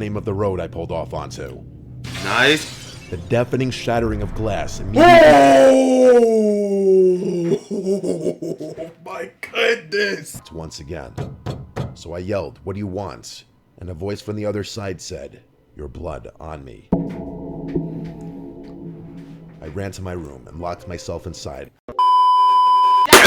name of the road I pulled off onto. Nice. The deafening shattering of glass immediately... Oh my goodness. Once again. So I yelled, "What do you want?" And a voice from the other side said, "Your blood on me." I ran to my room and locked myself inside.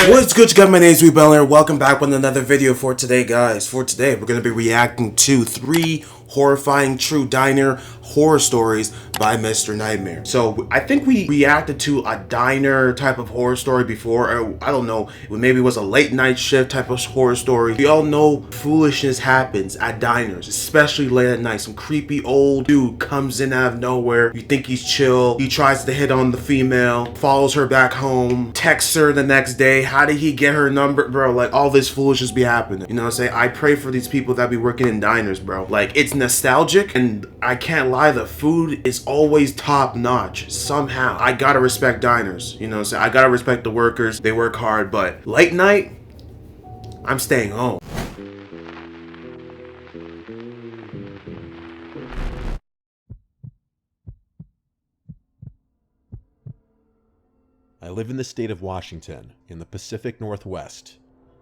What's good, you guys? My name is ReboundLeader. Welcome back with another video for today, guys. For today, we're going to be reacting to 3 horrifying true diner horror stories by mrnightmare. So I think we reacted to a diner type of horror story before. Or, I don't know, maybe it was a late night shift type of horror story. We all know foolishness happens at diners, especially late at night. Some creepy old dude comes in out of nowhere. You think he's chill. He tries to hit on the female, follows her back home, texts her the next day. How did he get her number? Bro, like, all this foolishness be happening. You know what I'm saying? I pray for these people that be working in diners, bro. Like, it's nostalgic, and I can't lie, the food is always top notch somehow. I gotta respect diners, you know what I'm saying? I gotta respect the workers. They work hard, but late night, I'm staying home. I live in the state of Washington, in the Pacific Northwest.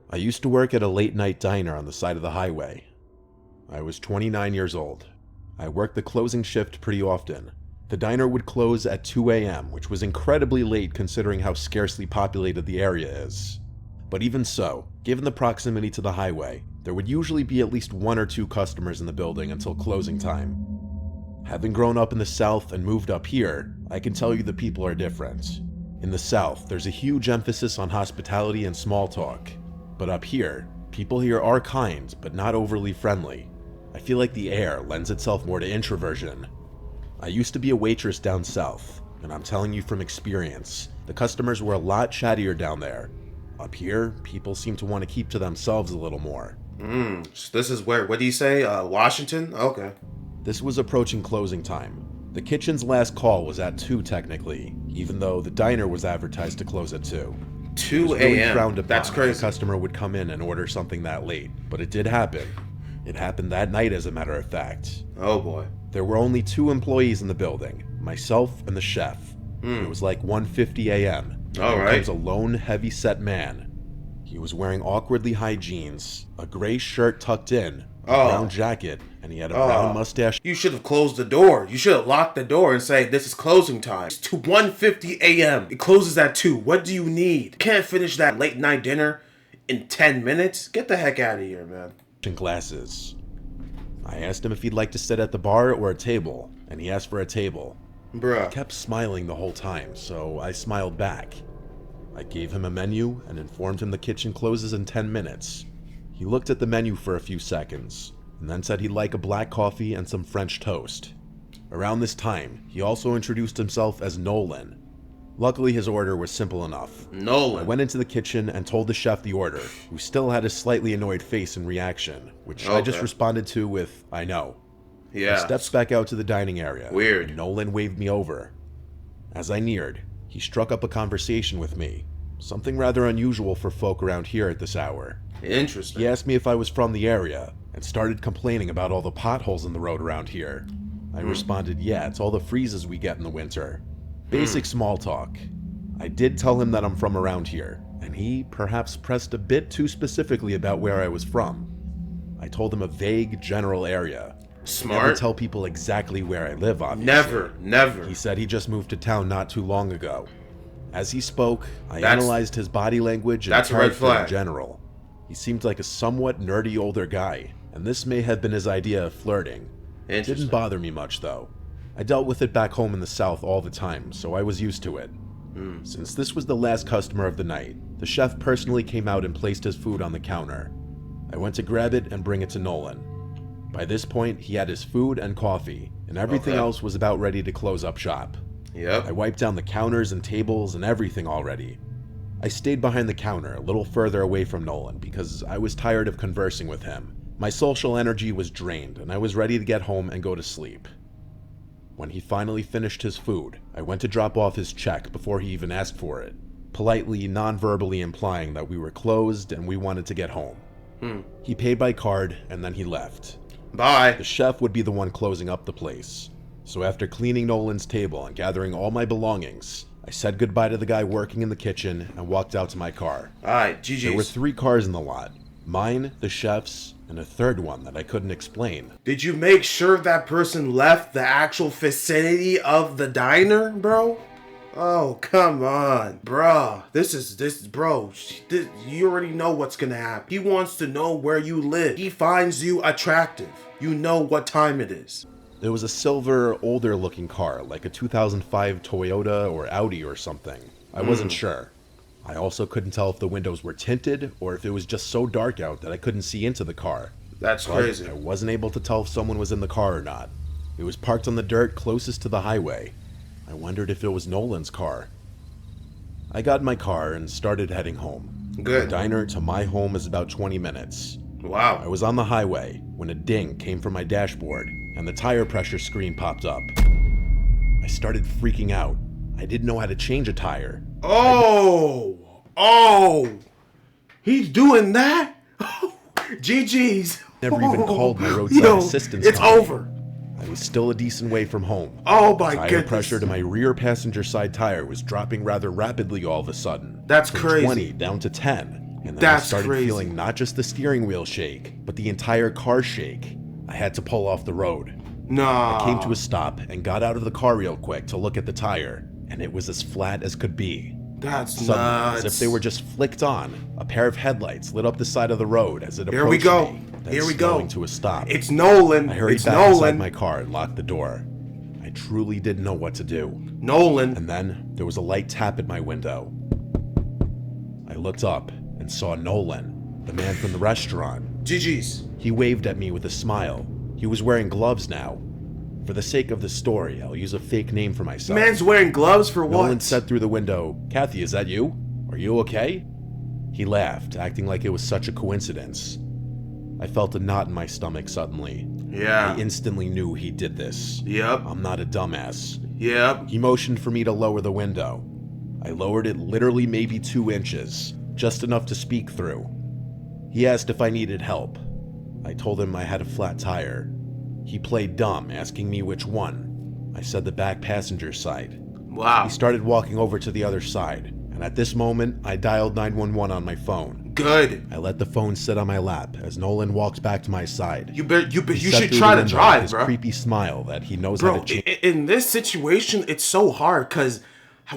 I used to work at a late-night diner on the side of the highway. I was 29 years old. I worked the closing shift pretty often. The diner would close at 2 a.m., which was incredibly late considering how scarcely populated the area is. But even so, given the proximity to the highway, there would usually be at least 1 or 2 customers in the building until closing time. Having grown up in the South and moved up here, I can tell you the people are different. In the South, there's a huge emphasis on hospitality and small talk. But up here, people here are kind, but not overly friendly. I feel like the air lends itself more to introversion. I used to be a waitress down south, and I'm telling you from experience, the customers were a lot chattier down there. Up here, people seem to want to keep to themselves a little more. So this is where, what do you say, Washington? Okay. This was approaching closing time. The kitchen's last call was at 2 technically, even though the diner was advertised to close at 2. 2 a.m. That's crazy. A customer would come in and order something that late, but it did happen. It happened that night, as a matter of fact. Oh boy. There were only 2 employees in the building, myself and the chef. It was like 1:50 a.m. All right. Here comes a lone, heavy-set man. He was wearing awkwardly high jeans, a gray shirt tucked in, a brown jacket, and he had a brown mustache. You should have closed the door. You should have locked the door and say, this is closing time. It's to 1:50 a.m. It closes at 2. What do you need? Can't finish that late night dinner in 10 minutes? Get the heck out of here, man. And glasses. I asked him if he'd like to sit at the bar or a table, and he asked for a table. Bruh. He kept smiling the whole time, so I smiled back. I gave him a menu and informed him the kitchen closes in 10 minutes. He looked at the menu for a few seconds, and then said he'd like a black coffee and some French toast. Around this time, he also introduced himself as Nolan. Luckily, his order was simple enough. Nolan. I went into the kitchen and told the chef the order, who still had a slightly annoyed face in reaction, which I just responded to with, "I know." Yeah. I stepped back out to the dining area. Weird. And Nolan waved me over. As I neared, he struck up a conversation with me, something rather unusual for folk around here at this hour. Interesting. He asked me if I was from the area, and started complaining about all the potholes in the road around here. I responded, yeah, it's all the freezes we get in the winter. Basic small talk. I did tell him that I'm from around here, and he perhaps pressed a bit too specifically about where I was from. I told him a vague, general area. Smart. Never tell people exactly where I live, obviously. Never. He said he just moved to town not too long ago. As he spoke, I analyzed his body language and character in general. He seemed like a somewhat nerdy older guy, and this may have been his idea of flirting. It didn't bother me much, though. I dealt with it back home in the South all the time, so I was used to it. Since this was the last customer of the night, the chef personally came out and placed his food on the counter. I went to grab it and bring it to Nolan. By this point, he had his food and coffee, and everything else was about ready to close up shop. Yep. I wiped down the counters and tables and everything already. I stayed behind the counter, a little further away from Nolan, because I was tired of conversing with him. My social energy was drained, and I was ready to get home and go to sleep. When he finally finished his food, I went to drop off his check before he even asked for it, politely, non-verbally implying that we were closed and we wanted to get home. He paid by card, and then he left. Bye. The chef would be the one closing up the place. So after cleaning Nolan's table and gathering all my belongings, I said goodbye to the guy working in the kitchen and walked out to my car. Alright, GG's. There were 3 cars in the lot. Mine, the chef's, and a third one that I couldn't explain. Did you make sure that person left the actual vicinity of the diner, bro? Oh, come on, bro. You already know what's gonna happen. He wants to know where you live. He finds you attractive. You know what time it is. It was a silver, older looking car, like a 2005 Toyota or Audi or something. I wasn't sure. I also couldn't tell if the windows were tinted or if it was just so dark out that I couldn't see into the car. That's crazy. I wasn't able to tell if someone was in the car or not. It was parked on the dirt closest to the highway. I wondered if it was Nolan's car. I got in my car and started heading home. Good. The diner to my home is about 20 minutes. Wow. I was on the highway when a ding came from my dashboard and the tire pressure screen popped up. I started freaking out. I didn't know how to change a tire. Oh, he's doing that? GG's. Never even called my roadside assistance It's company. over. I was still a decent way from home. Oh my Tire goodness. pressure to my rear passenger side tire was dropping rather rapidly all of a sudden. That's From crazy. 20 down to 10. And then That's I started crazy. feeling not just the steering wheel shake, but the entire car shake. I had to pull off the road. Nah. I came to a stop and got out of the car real quick to look at the tire, and it was as flat as could be. That's Suddenly, nuts. as if they were just flicked on, a pair of headlights lit up the side of the road as it approached Here we go. me, then Here we go. slowing to a stop. It's Nolan. I hurried It's back inside Nolan. my car and locked the door. I truly didn't know what to do. Nolan. And then there was a light tap at my window. I looked up and saw Nolan, the man from the restaurant. GG's. He waved at me with a smile. He was wearing gloves now. For the sake of the story, I'll use a fake name for myself. Man's wearing gloves for what? Nolan said through the window, "Kathy, is that you? Are you okay?" He laughed, acting like it was such a coincidence. I felt a knot in my stomach suddenly. Yeah. I instantly knew he did this. Yep. I'm not a dumbass. Yep. He motioned for me to lower the window. I lowered it literally maybe 2 inches, just enough to speak through. He asked if I needed help. I told him I had a flat tire. He played dumb, asking me which one. I said the back passenger side. Wow. He started walking over to the other side, and at this moment, I dialed 911 on my phone. Good. I let the phone sit on my lap as Nolan walked back to my side. You He should stepped through try the to window drive, with his bro. creepy smile that he knows how Bro, to change. in this situation, it's so hard because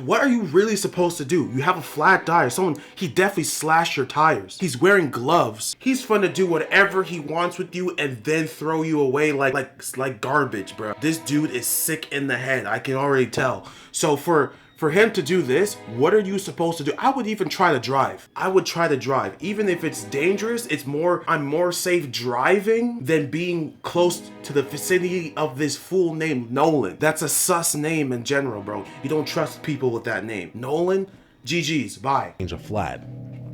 what are you really supposed to do? You have a flat tire. He definitely slashed your tires. He's wearing gloves. He's fun to do whatever he wants with you and then throw you away like garbage, bro. This dude is sick in the head. I can already tell. So for him to do this, what are you supposed to do? I would even try to drive. I would try to drive. Even if it's dangerous, I'm more safe driving than being close to the vicinity of this fool named Nolan. That's a sus name in general, bro. You don't trust people with that name. Nolan, GG's, bye. A flat.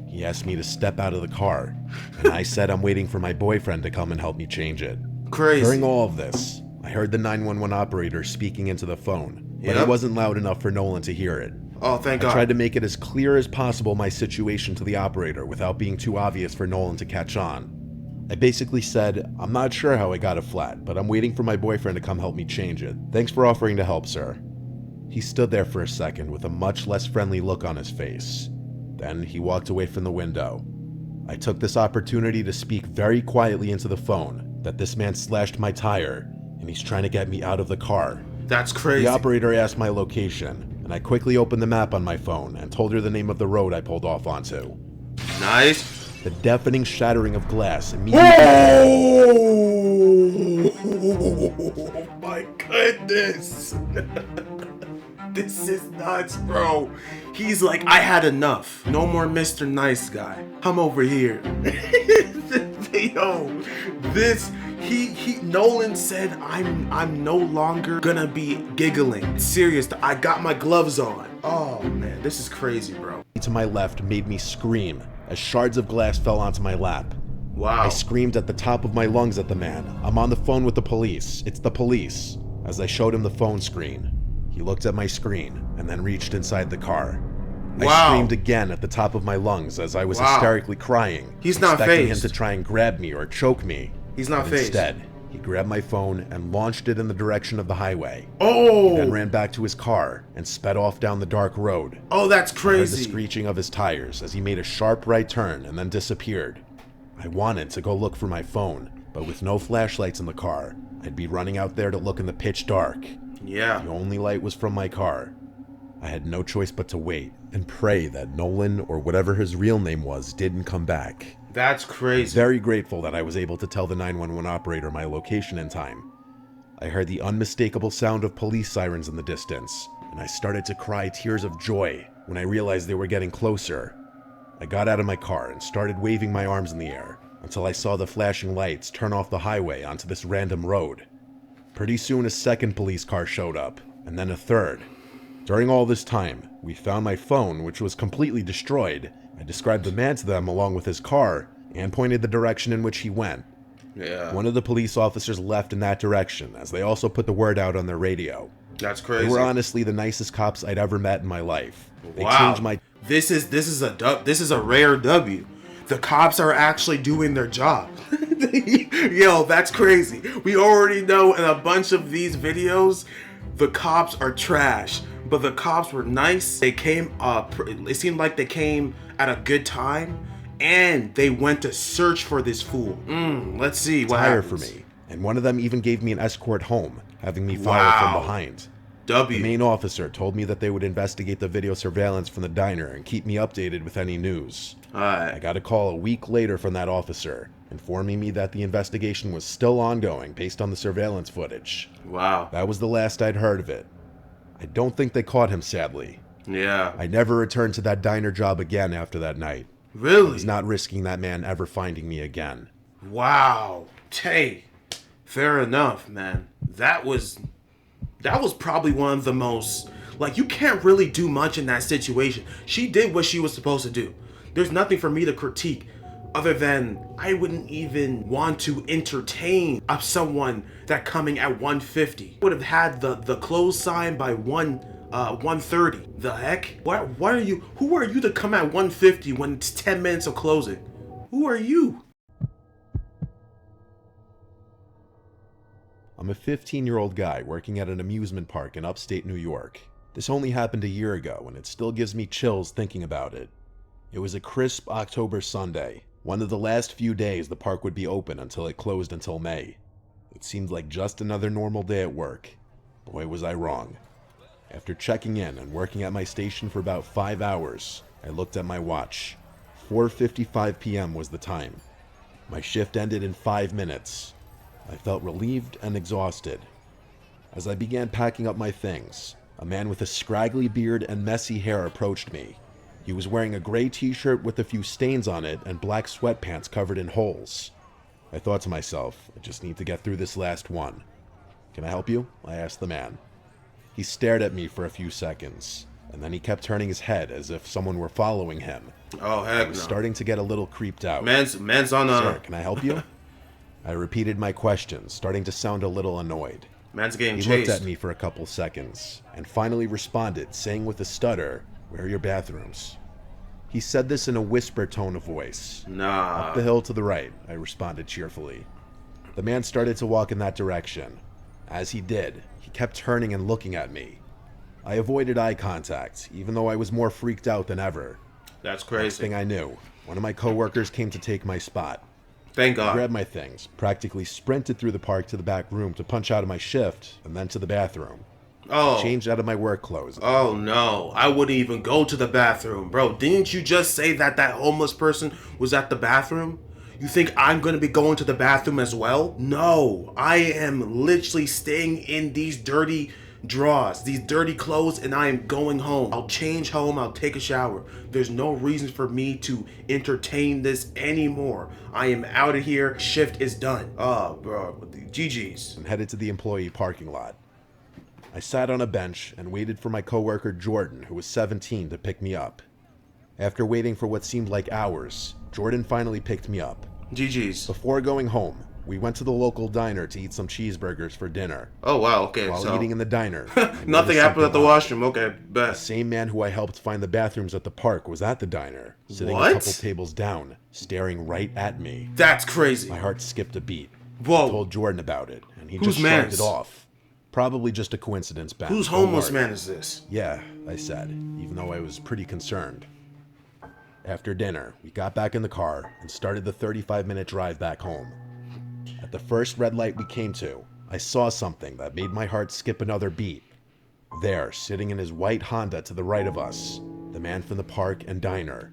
He asked me to step out of the car, and I said I'm waiting for my boyfriend to come and help me change it. Crazy. During all of this, I heard the 911 operator speaking into the phone, but Yep. it wasn't loud enough for Nolan to hear it. Oh, thank I God. tried to make it as clear as possible my situation to the operator without being too obvious for Nolan to catch on. I basically said, "I'm not sure how I got a flat, but I'm waiting for my boyfriend to come help me change it. Thanks for offering to help, sir." He stood there for a second with a much less friendly look on his face. Then he walked away from the window. I took this opportunity to speak very quietly into the phone that this man slashed my tire and he's trying to get me out of the car. That's crazy. The operator asked my location, and I quickly opened the map on my phone and told her the name of the road I pulled off onto. Nice. The deafening shattering of glass immediately. Oh my goodness. This is nuts, bro. He's like, I had enough. No more Mr. Nice Guy. I'm over here. Yo, Nolan said, I'm no longer gonna be giggling. Serious, I got my gloves on. Oh man, this is crazy, bro. To my left made me scream as shards of glass fell onto my lap. Wow. I screamed at the top of my lungs at the man. "I'm on the phone with the police. It's the police." As I showed him the phone screen, he looked at my screen and then reached inside the car. Wow. I screamed again at the top of my lungs as I was hysterically crying. He's not expecting him fazed. to try and grab me or choke me. He's not But fazed. Instead, He grabbed my phone and launched it in the direction of the highway. Oh! He then ran back to his car and sped off down the dark road. Oh, that's I heard the crazy. screeching of his tires as he made a sharp right turn and then disappeared. I wanted to go look for my phone, but with no flashlights in the car, I'd be running out there to look in the pitch dark. Yeah. The only light was from my car. I had no choice but to wait and pray that Nolan, or whatever his real name was, didn't come back. That's crazy. Very grateful that I was able to tell the 911 operator my location in time. I heard the unmistakable sound of police sirens in the distance, and I started to cry tears of joy when I realized they were getting closer. I got out of my car and started waving my arms in the air until I saw the flashing lights turn off the highway onto this random road. Pretty soon a second police car showed up, and then a third. During all this time, we found my phone, which was completely destroyed. I described the man to them along with his car and pointed the direction in which he went. Yeah. One of the police officers left in that direction, as they also put the word out on their radio. That's crazy. They were honestly the nicest cops I'd ever met in my life. They Wow. changed my... This is a rare W. The cops are actually doing their job. Yo, that's crazy. We already know in a bunch of these videos, the cops are trash. But the cops were nice. They came up. It seemed like they came at a good time, and they went to search for this fool. Let's see what tire happens. for me, and one of them even gave me an escort home, having me follow from behind. W. The main officer told me that they would investigate the video surveillance from the diner and keep me updated with any news. Alright. I got a call a week later from that officer, informing me that the investigation was still ongoing based on the surveillance footage. Wow. That was the last I'd heard of it. I don't think they caught him, sadly. Yeah. I never returned to that diner job again after that night. I Really? was not risking that man ever finding me again. Wow. Hey, fair enough, man. That was probably one of the most, like, you can't really do much in that situation. She did what she was supposed to do. There's nothing for me to critique other than I wouldn't even want to entertain someone that coming at 150. Would have had the close sign by 130. The heck? Who are you to come at 150 when it's 10 minutes of closing? Who are you? I'm a 15-year-old guy working at an amusement park in upstate New York. This only happened a year ago, and it still gives me chills thinking about it. It was a crisp October Sunday, one of the last few days the park would be open until it closed until May. It seemed like just another normal day at work. Boy, was I wrong. After checking in and working at my station for about 5 hours, I looked at my watch. 4:55 p.m. was the time. My shift ended in 5 minutes. I felt relieved and exhausted. As I began packing up my things, a man with a scraggly beard and messy hair approached me. He was wearing a gray t-shirt with a few stains on it and black sweatpants covered in holes. I thought to myself, I just need to get through this last one. "Can I help you?" I asked the man. He stared at me for a few seconds, and then he kept turning his head as if someone were following him. Oh, I heck was no. starting to get a little creeped out. Man's on a... "Sir, can I help you?" I repeated my question, starting to sound a little annoyed. Man's getting He chased. looked at me for a couple seconds, and finally responded, saying with a stutter, "Where are your bathrooms?" He said this in a whisper tone of voice. Nah. "Up the hill to the right," I responded cheerfully. The man started to walk in that direction. As he did, he kept turning and looking at me. I avoided eye contact, even though I was more freaked out than ever. That's Next crazy. thing I knew, one of my coworkers came to take my spot. Thank I God. grabbed my things, practically sprinted through the park to the back room to punch out of my shift, and then to the bathroom. Oh. Changed out of my work clothes. Oh no. I wouldn't even go to the bathroom. Bro, didn't you just say that homeless person was at the bathroom? You think I'm gonna be going to the bathroom as well? No. I am literally staying in these dirty drawers, these dirty clothes, and I am going home. I'll change home, I'll take a shower. There's no reason for me to entertain this anymore. I am out of here. Shift is done. Oh, bro. GG's. And headed to the employee parking lot. I sat on a bench and waited for my coworker Jordan, who was 17, to pick me up. After waiting for what seemed like hours, Jordan finally picked me up. GG's. Before going home, we went to the local diner to eat some cheeseburgers for dinner. Oh, wow. Okay. While so eating in the diner, nothing happened at the washroom. Okay, The best. same man who I helped find the bathrooms at the park was at the diner, sitting What? a couple tables down, staring right at me. That's crazy. My heart skipped a beat. Whoa. I told Jordan about it, and he Whose just shrugged man's? it off. Probably just a coincidence, Ben. Whose Don't homeless worry. man is this? Yeah, I said, even though I was pretty concerned. After dinner, we got back in the car and started the 35-minute drive back home. At the first red light we came to, I saw something that made my heart skip another beat. There, sitting in his white Honda to the right of us, the man from the park and diner.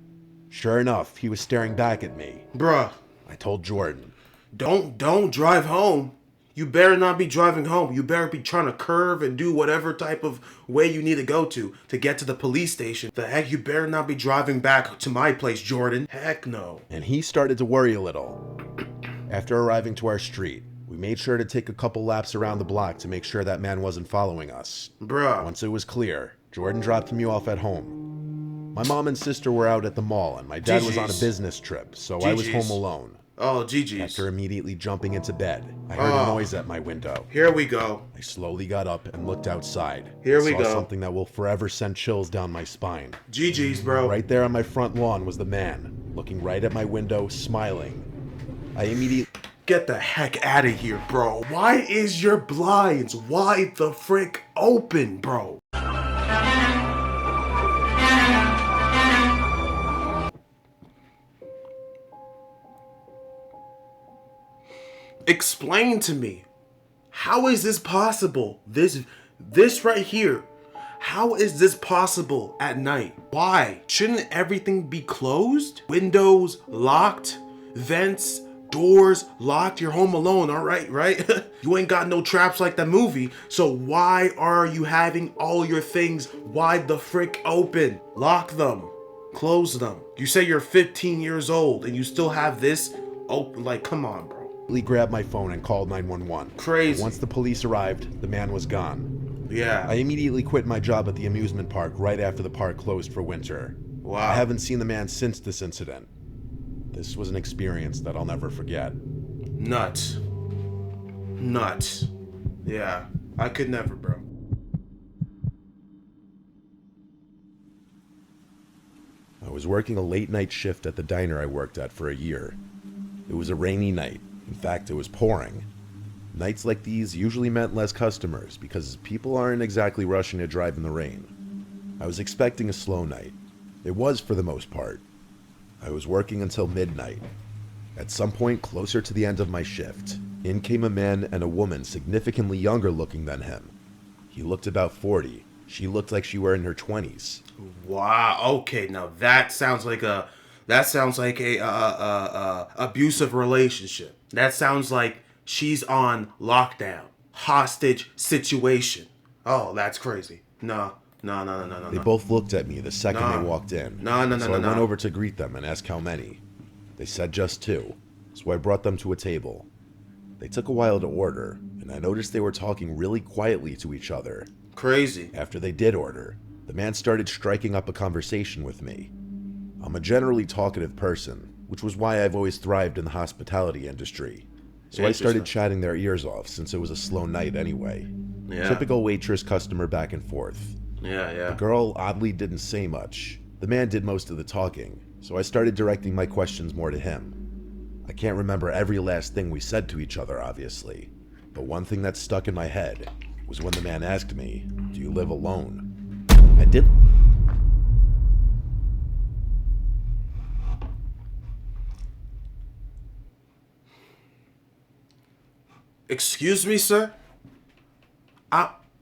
Sure enough, he was staring back at me. Bruh. I told Jordan. Don't drive home. You better not be driving home. You better be trying to curve and do whatever type of way you need to go to get to the police station. The heck, you better not be driving back to my place, Jordan. Heck no. And he started to worry a little. After arriving to our street, we made sure to take a couple laps around the block to make sure that man wasn't following us. Bruh. Once it was clear, Jordan dropped me off at home. My mom and sister were out at the mall, and my dad was on a business trip, so I was home alone. Oh, GG's. After immediately jumping into bed, I heard a noise at my window. Here we go. I slowly got up and looked outside. Here we saw go. Something that will forever send chills down my spine. GG's, bro. Right there on my front lawn was the man, looking right at my window, smiling. I immediately... Get the heck out of here, bro. Why is your blinds wide the frick open, bro? Explain to me, how is this possible? This right here, how is this possible at night? Why? Shouldn't everything be closed? Windows locked, vents, doors locked. You're home alone, all right, right? You ain't got no traps like that movie. So why are you having all your things wide the frick open? Lock them, close them. You say you're 15 years old and you still have this open. Like, come on, bro. grabbed my phone and called 911. Crazy. Once the police arrived, the man was gone. Yeah. I immediately quit my job at the amusement park right after the park closed for winter. Wow. I haven't seen the man since this incident. This was an experience that I'll never forget. Nuts. Nuts. Yeah, I could never, bro. I was working a late night shift at the diner I worked at for a year. It was a rainy night. In fact, it was pouring. Nights like these usually meant less customers because people aren't exactly rushing to drive in the rain. I was expecting a slow night. It was for the most part. I was working until midnight. At some point closer to the end of my shift, in came a man and a woman significantly younger looking than him. He looked about 40. She looked like she were in her 20s. Wow. Okay, now that sounds like a abusive relationship. That sounds like she's on lockdown, hostage situation. Oh, that's crazy. No. They both looked at me the second they walked in. So I went over to greet them and ask how many. They said just 2, so I brought them to a table. They took a while to order, and I noticed they were talking really quietly to each other. Crazy. After they did order, the man started striking up a conversation with me. I'm a generally talkative person, which was why I've always thrived in the hospitality industry. So I started chatting their ears off since it was a slow night anyway. Yeah. Typical waitress-customer back and forth. Yeah. The girl oddly didn't say much. The man did most of the talking, so I started directing my questions more to him. I can't remember every last thing we said to each other, obviously, but one thing that stuck in my head was when the man asked me, "Do you live alone?" I did. Excuse me, sir?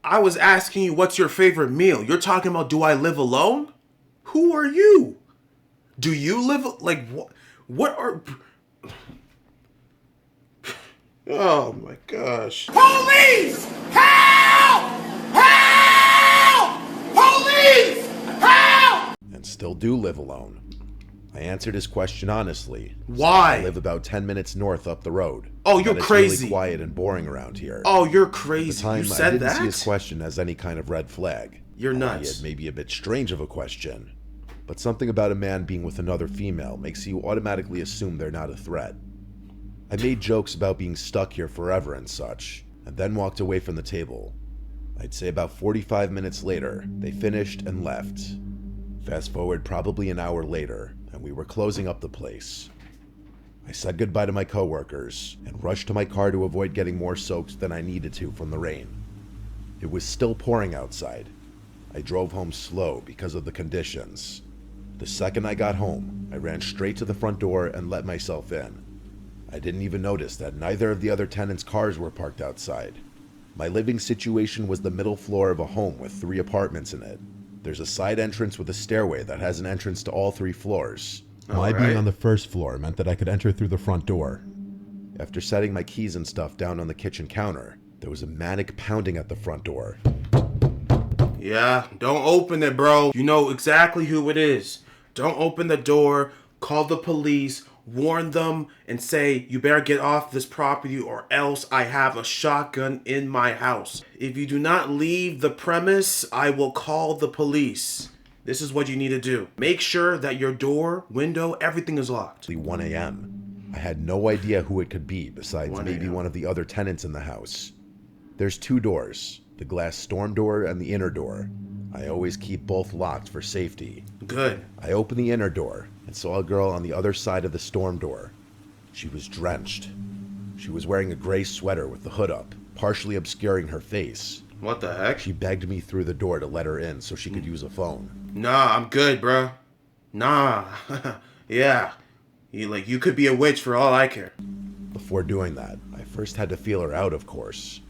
I was asking you what's your favorite meal. You're talking about do I live alone? Who are you? Do you live like what are Oh my gosh. Police! Help! Help! Police! Help! And still do live alone. I answered his question honestly. Why? I live about 10 minutes north up the road. Oh, you're and it's crazy. really quiet and boring around here. Oh, you're At crazy. the time, You said I didn't that? see his question as any kind of red flag. You're nuts. Albeit maybe a bit strange of a question. But something about a man being with another female makes you automatically assume they're not a threat. I made jokes about being stuck here forever and such, and then walked away from the table. I'd say about 45 minutes later, they finished and left. Fast forward probably an hour later, and we were closing up the place. I said goodbye to my coworkers and rushed to my car to avoid getting more soaked than I needed to from the rain. It was still pouring outside. I drove home slow because of the conditions. The second I got home, I ran straight to the front door and let myself in. I didn't even notice that neither of the other tenants' cars were parked outside. My living situation was the middle floor of a home with 3 apartments in it. There's a side entrance with a stairway that has an entrance to all 3 floors. My being on the first floor meant that I could enter through the front door. After setting my keys and stuff down on the kitchen counter, there was a manic pounding at the front door. Yeah, don't open it, bro. You know exactly who it is. Don't open the door, call the police, warn them, and say, you better get off this property or else I have a shotgun in my house. If you do not leave the premise, I will call the police. This is what you need to do. Make sure that your door, window, everything is locked. 1 a.m. I had no idea who it could be besides maybe one of the other tenants in the house. There's 2 doors, the glass storm door and the inner door. I always keep both locked for safety. Good. I opened the inner door and saw a girl on the other side of the storm door. She was drenched. She was wearing a gray sweater with the hood up, partially obscuring her face. What the heck? She begged me through the door to let her in so she could use a phone. Nah, I'm good, bro. Nah. Yeah. You could be a witch for all I care. Before doing that, I first had to feel her out, of course.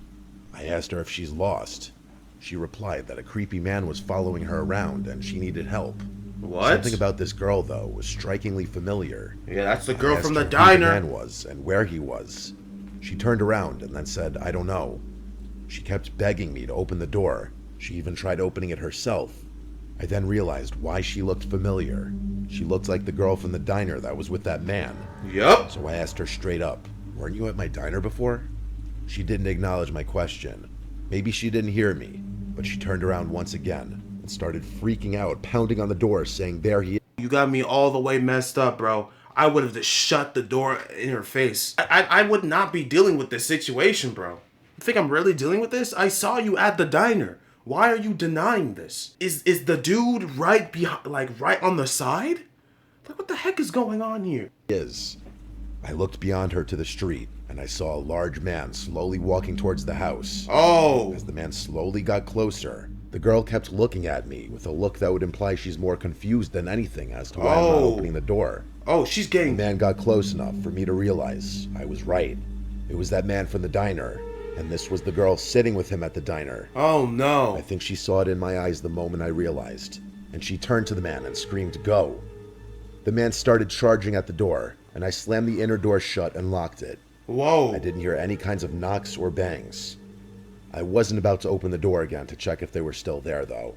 I asked her if she's lost. She replied that a creepy man was following her around and she needed help. What? Something about this girl, though, was strikingly familiar. Yeah, that's the girl from the Who the diner. man was and where he was. She turned around and then said, I don't know. She kept begging me to open the door. She even tried opening it herself. I then realized why she looked familiar. She looked like the girl from the diner that was with that man. Yup. So I asked her straight up, weren't you at my diner before? She didn't acknowledge my question. Maybe she didn't hear me, but she turned around once again and started freaking out, pounding on the door, saying, there he is. You got me all the way messed up, bro. I would have just shut the door in her face. I would not be dealing with this situation, bro. You think I'm really dealing with this? I saw you at the diner. Why are you denying this? Is the dude right behind, right on the side? Like, what the heck is going on here? I looked beyond her to the street, and I saw a large man slowly walking towards the house. Oh. As the man slowly got closer, the girl kept looking at me with a look that would imply she's more confused than anything as to why I'm not opening the door. Oh, she's getting... The man got close enough for me to realize I was right. It was that man from the diner, and this was the girl sitting with him at the diner. Oh, no. I think she saw it in my eyes the moment I realized, and she turned to the man and screamed, go. The man started charging at the door, and I slammed the inner door shut and locked it. Whoa. I didn't hear any kinds of knocks or bangs. I wasn't about to open the door again to check if they were still there, though.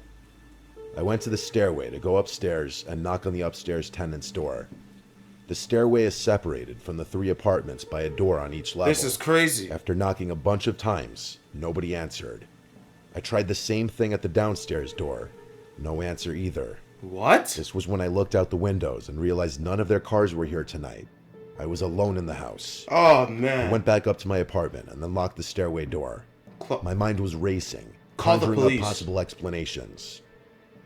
I went to the stairway to go upstairs and knock on the upstairs tenant's door. The stairway is separated from the 3 apartments by a door on each level. This is crazy. After knocking a bunch of times, nobody answered. I tried the same thing at the downstairs door. No answer either. What? This was when I looked out the windows and realized none of their cars were here tonight. I was alone in the house. Oh, man. I went back up to my apartment and then locked the stairway door. My mind was racing, Call the conjuring police. up possible explanations.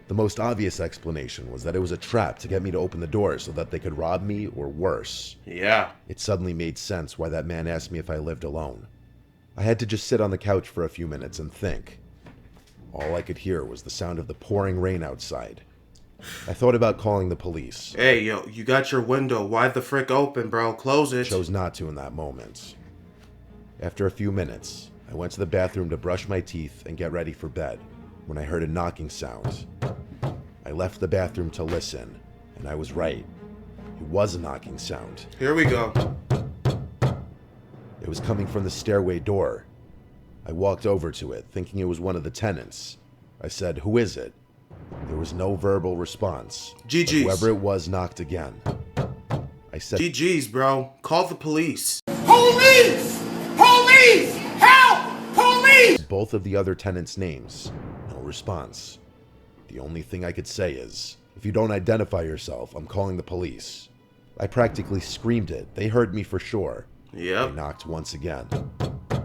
The most obvious explanation was that it was a trap to get me to open the door so that they could rob me, or worse. Yeah. It suddenly made sense why that man asked me if I lived alone. I had to just sit on the couch for a few minutes and think. All I could hear was the sound of the pouring rain outside. I thought about calling the police. Hey, yo, you got your window. Why the frick open, bro? Close it. Chose not to in that moment. After a few minutes, I went to the bathroom to brush my teeth and get ready for bed when I heard a knocking sound. I left the bathroom to listen, and I was right. It was a knocking sound. Here we go. It was coming from the stairway door. I walked over to it, thinking it was one of the tenants. I said, "Who is it?" There was no verbal response. GG's. Whoever it was knocked again. I said, GG's, bro. Call the police. Police! Police! Help! Police! both of the other tenants' names. No response. The only thing I could say is, if you don't identify yourself, I'm calling the police. I practically screamed it. They heard me for sure. Yep. They knocked once again.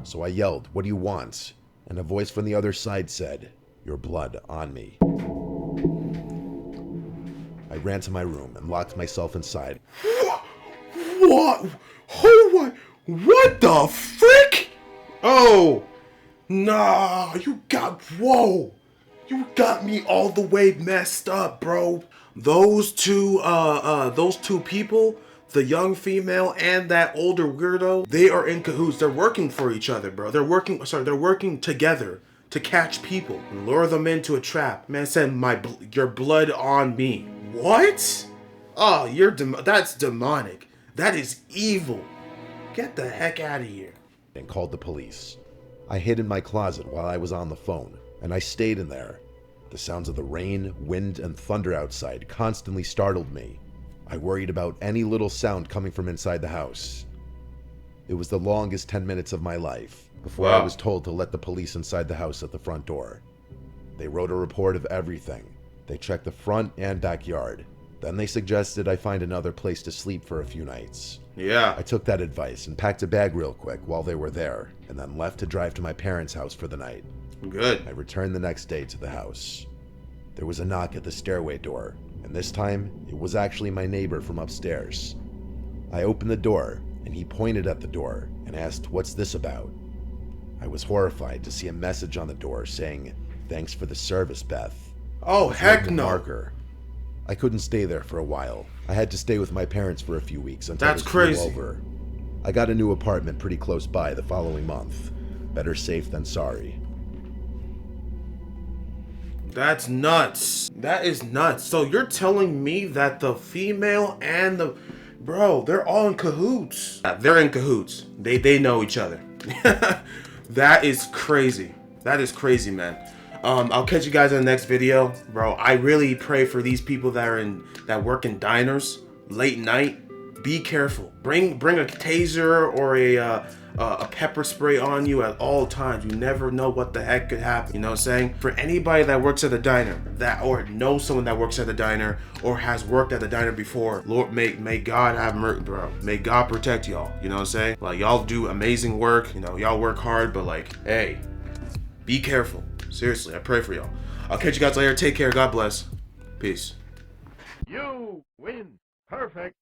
So I yelled, "What do you want?" And a voice from the other side said, "Your blood on me." I ran to my room and locked myself inside. What? Oh, what the frick? Oh, nah, whoa. You got me all the way messed up, bro. Those two people, the young female and that older weirdo, they are in cahoots. They're working for each other, bro. They're working together to catch people and lure them into a trap. Man said, your blood on me. What? Oh, that's demonic. That is evil. Get the heck out of here. And called the police. I hid in my closet while I was on the phone, and I stayed in there. The sounds of the rain, wind, and thunder outside constantly startled me. I worried about any little sound coming from inside the house. It was the longest 10 minutes of my life before I was told to let the police inside the house at the front door. They wrote a report of everything. They checked the front and backyard. Then they suggested I find another place to sleep for a few nights. Yeah. I took that advice and packed a bag real quick while they were there, and then left to drive to my parents' house for the night. Good. I returned the next day to the house. There was a knock at the stairway door, and this time, it was actually my neighbor from upstairs. I opened the door, and he pointed at the door and asked, "What's this about?" I was horrified to see a message on the door saying, "Thanks for the service, Beth." Oh, heck no. Marker. I couldn't stay there for a while. I had to stay with my parents for a few weeks until That's this blew crazy. over. I got a new apartment pretty close by the following month. Better safe than sorry. That's nuts. That is nuts. So you're telling me that the female and the... Bro, they're all in cahoots. They're in cahoots. They know each other. That is crazy. That is crazy, man. I'll catch you guys in the next video. Bro, I really pray for these people that work in diners late night. Be careful. Bring a taser or a pepper spray on you at all times. You never know what the heck could happen. You know what I'm saying? For anybody that works at a diner, or knows someone that works at a diner, or has worked at a diner before, Lord, may God have mercy, bro. May God protect y'all. You know what I'm saying? Like, y'all do amazing work. You know, y'all work hard, but like, hey, be careful. Seriously, I pray for y'all. I'll catch you guys later. Take care. God bless. Peace. You win. Perfect.